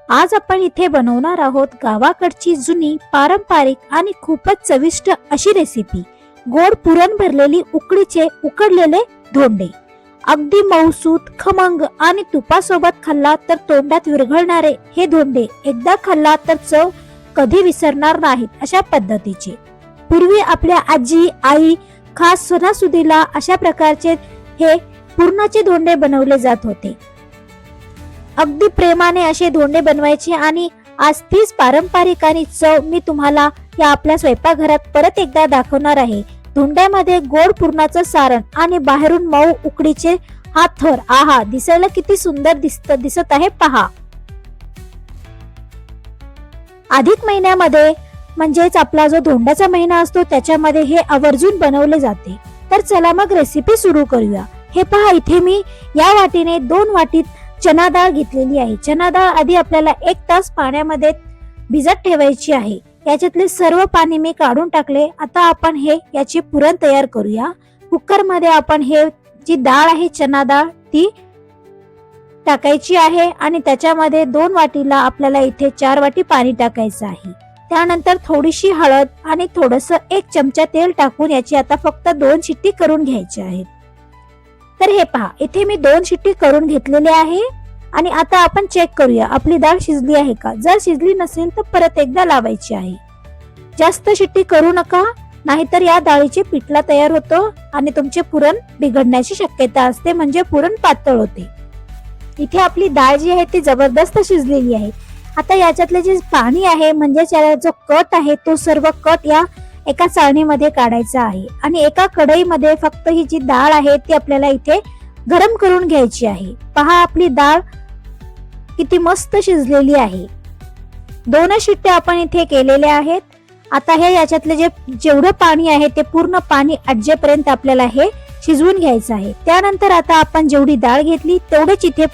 आज आपण इथे बनवणार आहोत गावाकडची जुनी पारंपरिक आणि खूपच चविष्ट अशी रेसिपी, गोड पुरण भरलेली उकडलेले धोंडे। अगदी मऊसूत, खमंग आणि तुपासोबत खाल्ला तर तोंडात विरघळणारे हे धोंडे एकदा खाल्ला तर चव कधी विसरणार नाहीत अशा पद्धतीचे। पूर्वी आपल्या आजी आई खास सणासुदीला अशा प्रकारचे हे पुरणाचे धोंडे बनवले जात होते। अगदी प्रेमाने असे धोंडे बनवायचे आणि आज तीच पारंपरिक आणि चव मी तुम्हाला या आपल्या स्वयंपाकघरात परत एकदा दाखवणार आहे। धोंड्यामध्ये गोड पुरणाचं सारण आणि बाहेरून मऊ उकडीचे हा थर, आहा, दिसायला किती सुंदर दिसत आहे पहा। अधिक महिन्यामध्ये म्हणजेच आपला जो धोंड्याचा महिना असतो त्याच्यामध्ये हे आवर्जून बनवले जाते। तर चला मग रेसिपी सुरू करूया। हे पहा, इथे मी या वाटीने 2 वाटीत चना डाळ घेतलेली आहे। चना डाळ आधी आपल्याला 1 तास पाण्यामध्ये भिजत ठेवायची आहे। याच्यातले सर्व पाणी मी काढून टाकले। आता आपण याचे पुरण तयार करूया। कुकर मध्ये आपण जी डाळ आहे चना डाळ ती टाकायची आहे आणि त्याच्यामध्ये 2 वाटीला आपल्याला इथे 4 वाटी पाणी टाकायचं आहे। त्यानंतर थोडीशी हळद आणि थोडस 1 चमचा तेल टाकून याची आता फक्त 2 शिट्टी करून घ्यायची आहेत। तर हे पहा, इथे मी 2 शिट्टी करून घेतलेले आहे आणि आता आपण चेक करूया आपली डाळ शिजली आहे का। जर शिजली नसेल तर परत एकदा लावायची आहे। जास्त शिट्टी करू नका, नाहीतर या डाळीचे पिठला तयार होतो आणि तुमचे पुरण बिघडण्याची शक्यता असते, म्हणजे पुरण पातळ होते। इथे आपली डाळ जी आहे ती जबरदस्त शिजलेली आहे। आता याच्यातले जे पाणी आहे म्हणजे जो कट आहे तो सर्व कट या एका चाळणीमध्ये काढायचा आहे आणि एका कढईमध्ये फक्त ही जी डाळ आहे ती आपल्याला इथे गरम करून घ्यायची आहे। पहा, आपली डाळ किती मस्त शिजलेली आहे। 2 शिट्ट्या आपण इथे केलेल्या आहेत। आता याच्यातले जेवढं पाणी आहे ते पूर्ण पाणी आटजेपर्यंत आपल्याला हे शिजवून घ्यायचं आहे। त्यानंतर आता आपण जेवढी डाळ घेतली तेवढेच इथे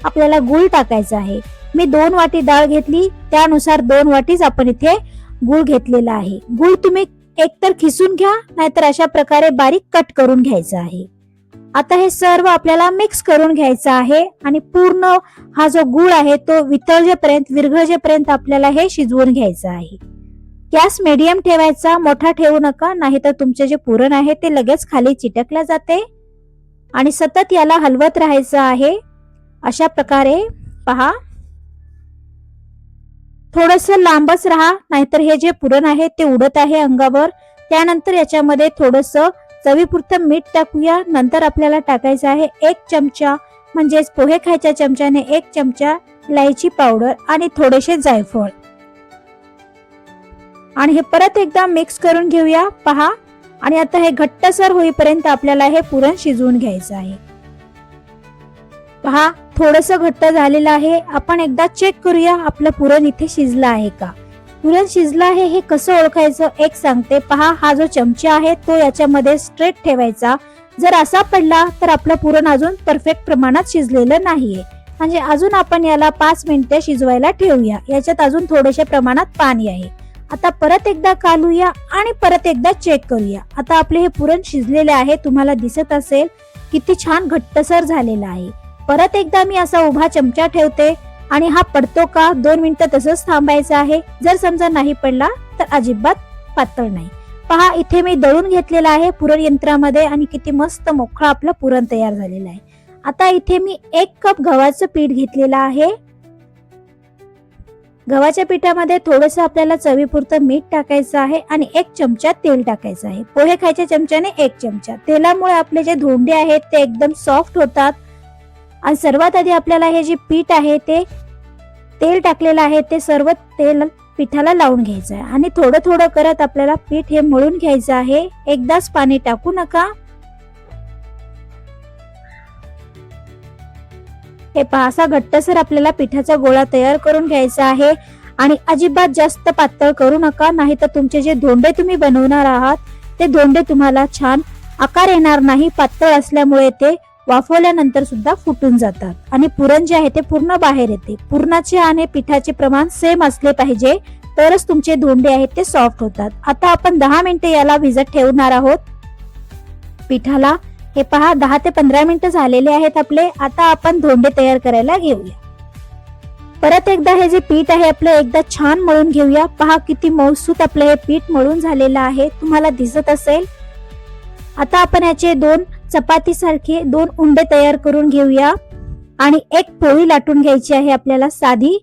आपल्याला गूळ टाकायचा आहे। मी 2 वाटी डाळ घेतली, त्यानुसार 2 वाटीच आपण इथे गूळ घेतलेला आहे। गूळ तुम्ही एकतर खिसून घ्या, नाहीतर अशा प्रकारे बारीक कट करून घ्यायचा आहे। आता हे सर्व आपल्याला मिक्स करून घ्यायचं आहे आणि पूर्ण हा जो गूळ आहे तो विरघळेपर्यंत आपल्याला हे शिजवून घ्यायचं आहे। गॅस मीडियम ठेवायचा, मोठा ठेवू नका, नाहीतर तुमचे जे पुरण आहे ते लगेच खाली चिटकले जाते आणि सतत याला हलवत राहायचं आहे। अशा प्रकारे पहा, थोडस लांबच राहा, नाहीतर हे जे पुरण आहे ते उडत आहे अंगावर। त्यानंतर याच्यामध्ये थोडस चवीपुरतं मीठ टाकूया। नंतर आपल्याला टाकायचं आहे 1 चमचा म्हणजेच पोहे खायच्या चमच्याने 1 चमचा इलायची पावडर आणि थोडेसे जायफळ आणि हे परत एकदा मिक्स करून घेऊया पहा। आणि आता हे घट्टसर होईपर्यंत आपल्याला हे पुरण शिजवून घ्यायचं आहे। पहा, थोडस घट्ट झालेलं आहे। आपण एकदा चेक करूया आपलं पुरण इथे शिजलं आहे का। पुरण शिजलं आहे हे कसं ओळखायचं एक सांगते। पहा, हा जो चमचा आहे तो याच्यामध्ये स्ट्रेट ठेवायचा। जर असा पडला तर आपलं पुरण अजून परफेक्ट प्रमाणात शिजलेलं नाहीये, म्हणजे अजून आपण याला 5 मिनिटे शिजवायला ठेवूया। याच्यात अजून थोडेसे प्रमाणात पाणी आहे। आता परत एकदा कालूया आणि परत एकदा चेक करूया। आता आपले हे पुरण शिजलेले आहे, तुम्हाला दिसत असेल किती छान घट्टसर झालेला आहे। परत एकदा मी असा उभा चमचा ठेवते आणि हा पडतो का 2 मिनिटं तसंच थांबायचं आहे। जर समजा नाही पडला तर अजिबात पातळ नाही। पहा, इथे मी दळून घेतलेला आहे पुरण यंत्रामध्ये आणि किती मस्त मोकळं आपलं पुरण तयार झालेलं आहे। आता इथे मी 1 कप गव्हाचं पीठ घेतलेलं आहे। गव्हाच्या पिठामध्ये थोडंसं आपल्याला चवीपुरतं मीठ टाकायचं आहे आणि 1 चमचा तेल टाकायचं आहे। पोहे खायच्या चमच्याने 1 चमचा। तेलामुळे आपले जे धोंडे आहेत ते एकदम सॉफ्ट होतात। आणि सर्वात आधी आपल्याला हे जे पीठ आहे ते तेल टाकलेलं आहे ते सर्व तेल पिठाला लावून घ्यायचं आहे आणि थोडं थोडं करत आपल्याला पीठ हे मळून घ्यायचं आहे। एकदाच पाणी टाकू नका। हे पहा, असा घट्टसर आपल्याला पिठाचा गोळा तयार करून घ्यायचा आहे आणि अजिबात जास्त पातळ करू नका, नाहीतर तुमचे जे धोंडे तुम्ही बनवणार आहात ते धोंडे तुम्हाला छान आकार येणार नाही। पातळ असल्यामुळे ते वाफवल्यानंतर सुद्धा फुटून जातात आणि पुरण जे आहे ते पूर्ण बाहेर येते। पुरणाचे आणि पिठाचे प्रमाण सेम असले पाहिजे, तरच तुमचे धोंडे आहेत ते सॉफ्ट होतात। आता आपण 10 मिनिटे याला भिजत ठेवणार आहोत पिठाला। हे पहा, 10 ते 15 मिनिटं झालेले आहेत आपले। आता आपण धोंडे तयार करायला घेऊया। परत एकदा हे जे पीठ आहे आपलं एकदा छान मळून घेऊया. पहा किती मऊसूत आपलं हे पीठ मळून झालेलं आहे, तुम्हाला दिसत असेल. आता आपण याचे 2 चपाती सारखे 2 उंडे तयार करून घेऊया आणि एक पोळी लाटून घ्यायची आहे आपल्याला. साधी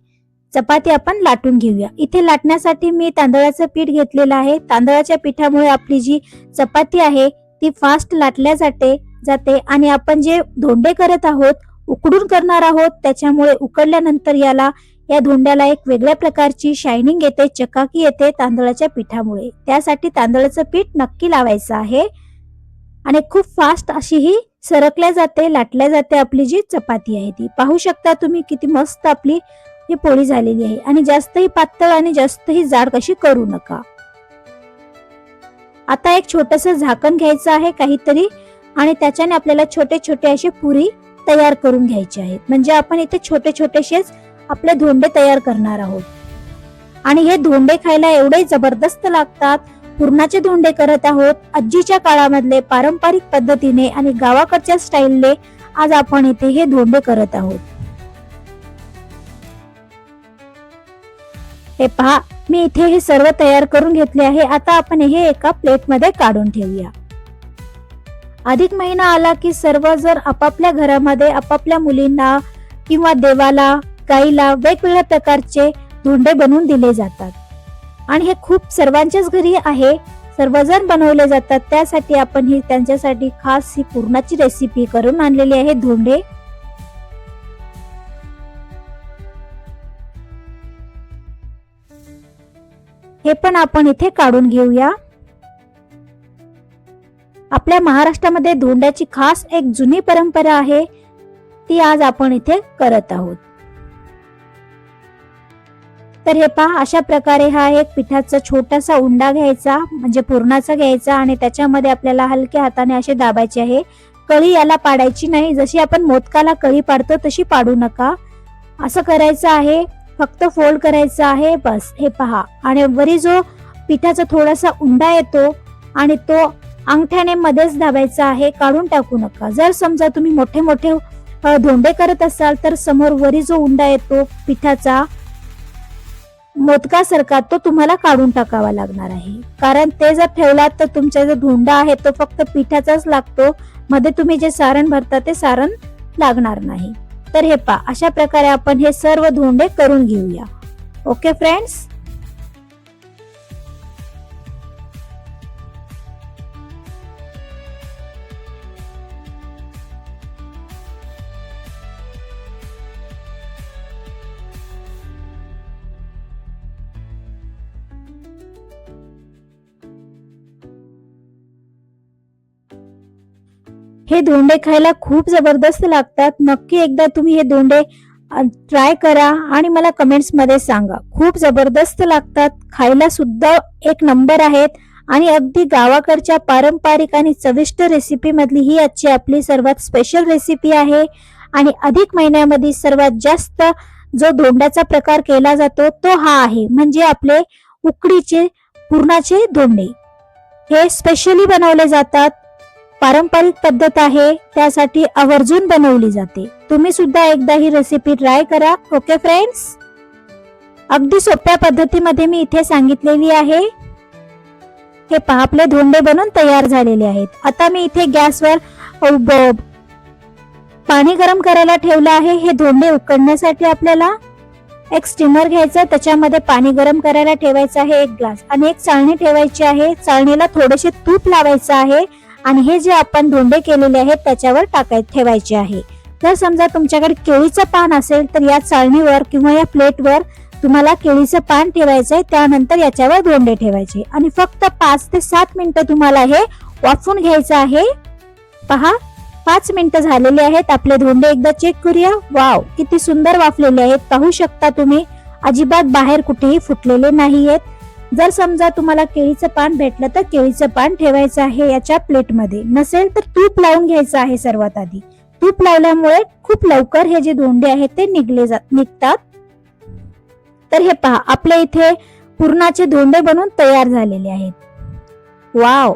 चपाती आपण लाटून घेऊया. इथे लाटण्यासाठी मी तांदळाचं पीठ घेतलेलं आहे. तांदळाच्या पिठामुळे आपली जी चपाती आहे ती फास्ट लाटल्या जाते आणि आपण जे धोंडे करत आहोत, उकडून करणार आहोत, त्याच्यामुळे उकडल्यानंतर या धोंड्याला एक वेगळ्या प्रकारची शायनिंग येते, चकाकी येते तांदळाच्या पिठामुळे. त्यासाठी तांदळाचं पीठ नक्की लावायचं आहे आणि खूप फास्ट अशी ही सरकल्या जाते, लाटल्या जाते आपली जी चपाती आहे ती. पाहू शकता तुम्ही किती मस्त आपली ही पोळी झालेली आहे. आणि जास्तही पातळ आणि जास्तही जाड कशी करू नका. आता एक छोटस झाकण घ्यायचं आहे काहीतरी आणि त्याच्याने आपल्याला छोटे छोटे असे पुरी तयार करून घ्यायचे आहेत. म्हणजे आपण इथे छोटे छोटेसेच आपले धोंडे तयार करणार आहोत. आणि हे धोंडे खायला एवढे जबरदस्त लागतात. पुरणाचे धोंडे करत आहोत, आजीच्या काळामधले पारंपरिक पद्धतीने आणि गावाकडच्या स्टाईलने आज आपण इथे हे धोंडे करत आहोत. हे पहा, मी इथे हे सर्व तयार करून घेतले आहे. आता आपण हे एका प्लेट मध्ये काढून ठेवूया. अधिक महिना आला की सर्व जर आपापल्या घरामध्ये आपापल्या मुलींना किंवा देवाला, गाईला वेगवेगळ्या प्रकारचे धोंडे बनवून दिले जातात आणि हे खूप सर्वांच्याच घरी आहे, सर्वजण बनवले जातात. त्यासाठी आपण ही त्यांच्यासाठी खास ही पुरणाची रेसिपी करून आणलेली आहे धोंडे. हे पण आपण इथे काढून घेऊया. आपल्या महाराष्ट्रामध्ये धोंड्याची खास एक जुनी परंपरा आहे, ती आज आपण इथे करत आहोत. तर हे पहा, अशा प्रकारे हा एक पिठाचा छोटासा उंडा घ्यायचा, म्हणजे पुरणाचा घ्यायचा आणि त्याच्यामध्ये आपल्याला हलक्या हाताने असे दाबायचे आहे. कळी याला पाडायची नाही, जशी आपण मोदकाला कळी पाडतो तशी पाडू नका. असं करायचं आहे, फक्त फोल्ड करायचं आहे बस. हे पहा, आणि वरी जो पिठाचा थोडासा उंडा येतो आणि तो अंगठ्याने मध्येच दाबायचा आहे, काढून टाकू नका. जर समजा तुम्ही मोठे मोठे धोंडे करत असाल तर समोर वरी जो उंडा येतो पिठाचा मोदकासारखा, तो तुम्हाला काढून टाकावा लागणार आहे. कारण ते जर ठेवलात तर तुमचा जो धोंडा आहे तो फक्त पिठाचाच लागतो, मध्ये तुम्ही जे सारण भरता ते सारण लागणार नाही. तर हे पहा, अशा प्रकारे आपण हे सर्व धोंडे करून घेऊया. Okay friends. हे धोंडे खायला खूप जबरदस्त लागतात. नक्की एकदा तुम्ही हे धोंडे ट्राय करा आणि मला कमेंट्स मध्ये सांगा. खूप जबरदस्त लागतात, खायला सुद्धा एक नंबर आहेत आणि अगदी गावाकडच्या पारंपरिक आणि चविष्ट रेसिपी मधली ही आजची आपली सर्वात स्पेशल रेसिपी आहे. आणि अधिक महिन्यामध्ये सर्वात जास्त जो धोंड्याचा प्रकार केला जातो तो हा आहे, म्हणजे आपले उकडीचे पुरणाचे धोंडे. हे स्पेशली बनवले जातात, पारंपरिक पद्धत आहे, त्यासाठी आवर्जून बनवली जाते. तुम्ही सुद्धा एकदा ही रेसिपी ट्राय करा. Okay friends. अगदी सोप्या पद्धतीमध्ये मी इथे सांगितलेली आहे. हे पहा, आपले धोंडे बनून तयार झालेले आहेत. आता मी इथे गॅसवर पाणी गरम करायला ठेवलं आहे. हे धोंडे उकडण्यासाठी आपल्याला एक स्टीमर घ्यायचं, त्याच्यामध्ये पाणी गरम करायला ठेवायचं आहे 1 ग्लास आणि एक चाळणी ठेवायची आहे. चाळणीला थोडेसे तूप लावायचं आहे आणि हे जे आपण धोंडे केलेले आहेत त्याच्यावर ठेवायचे आहे. जर समजा तुमच्याकडे केळीचं पान असेल तर या चाळणीवर किंवा या प्लेटवर तुम्हाला केळीचं पान ठेवायचंय, त्यानंतर याच्यावर धोंडे ठेवायचे आणि फक्त 5 ते 7 मिनिटं तुम्हाला हे वाफवून घ्यायचं आहे. पहा, 5 मिनिटं झालेले आहेत आपले धोंडे. एकदा चेक करूया. वाव, किती सुंदर वाफलेले आहेत. पाहू शकता तुम्ही, अजिबात बाहेर कुठेही फुटलेले नाहीयेत. जर समजा तुम्हाला केळीचं पान भेटलं तर केळीचं पान ठेवायचं आहे याच्या प्लेटमध्ये, नसेल तर तूप लावून घ्यायचं आहे. सर्वात आधी तूप लावल्यामुळे खूप लवकर हे जे धोंडे आहेत ते निघतात. तर हे पहा, आपल्या इथे पुरणाचे धोंडे बनून तयार झालेले आहेत. वाव,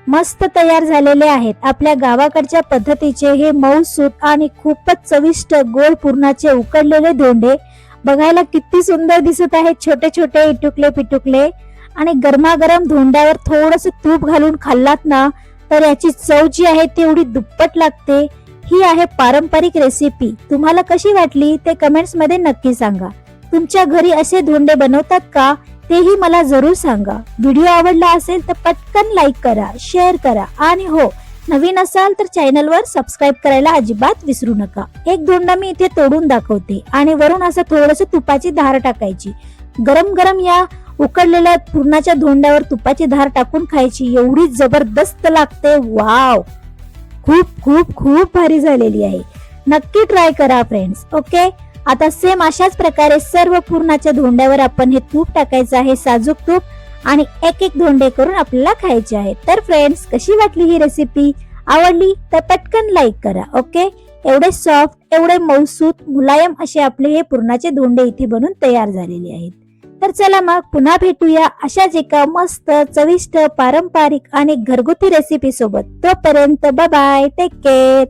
मस्त तयार झालेले आहेत. आपल्या गावाकडच्या पद्धतीचे हे मऊसूत आणि खूपच चविष्ट गोड पुरणाचे उकडलेले धोंडे बघायला किती सुंदर दिसत आहेत, छोटे छोटे इटुकले पिटुकले. आणि गरमागरम धोंड्यावर थोडस तूप घालून खाल्लात ना तर याची चव जी आहे तेवढी दुप्पट लागते. ही आहे पारंपरिक रेसिपी. तुम्हाला कशी वाटली ते कमेंट्स मध्ये नक्की सांगा. तुमच्या घरी असे धोंडे बनवतात का तेही मला जरूर सांगा. व्हिडिओ आवडला असेल तर पटकन लाईक करा, शेअर करा आणि हो, नवीन असाल तर चॅनलवर सबस्क्राईब करायला अजिबात विसरू नका. एक धोंडा मी इथे तोडून दाखवते आणि वरून असं थोडस तुपाची धार टाकायची. गरम गरम या उकडलेल्या पुरणाच्या धोंड्यावर तुपाची धार टाकून खायची. एवढी जबरदस्त लागते. वाव, खूप खूप खूप भारी झालेली आहे. नक्की ट्राय करा फ्रेंड्स. ओके, आता सेम अशाच प्रकारे सर्व पुरणाच्या धोंड्यावर आपण हे तूप टाकायचं आहे, साजूक तूप, आणि एक एक धोंडे करून आपल्याला खायचे आहेत. तर फ्रेंड्स, कशी वाटली ही रेसिपी? आवडली तर पटकन लाईक करा. ओके, एवढे सॉफ्ट, एवढे मऊसूत, मुलायम असे आपले हे पुरणाचे धोंडे इथे बनून तयार झालेले आहेत. तर चला मग पुन्हा भेटूया अशाच एका मस्त, चविष्ट, पारंपरिक आणि घरगुती रेसिपी सोबत. तोपर्यंत बाय बाय, टेक केअर.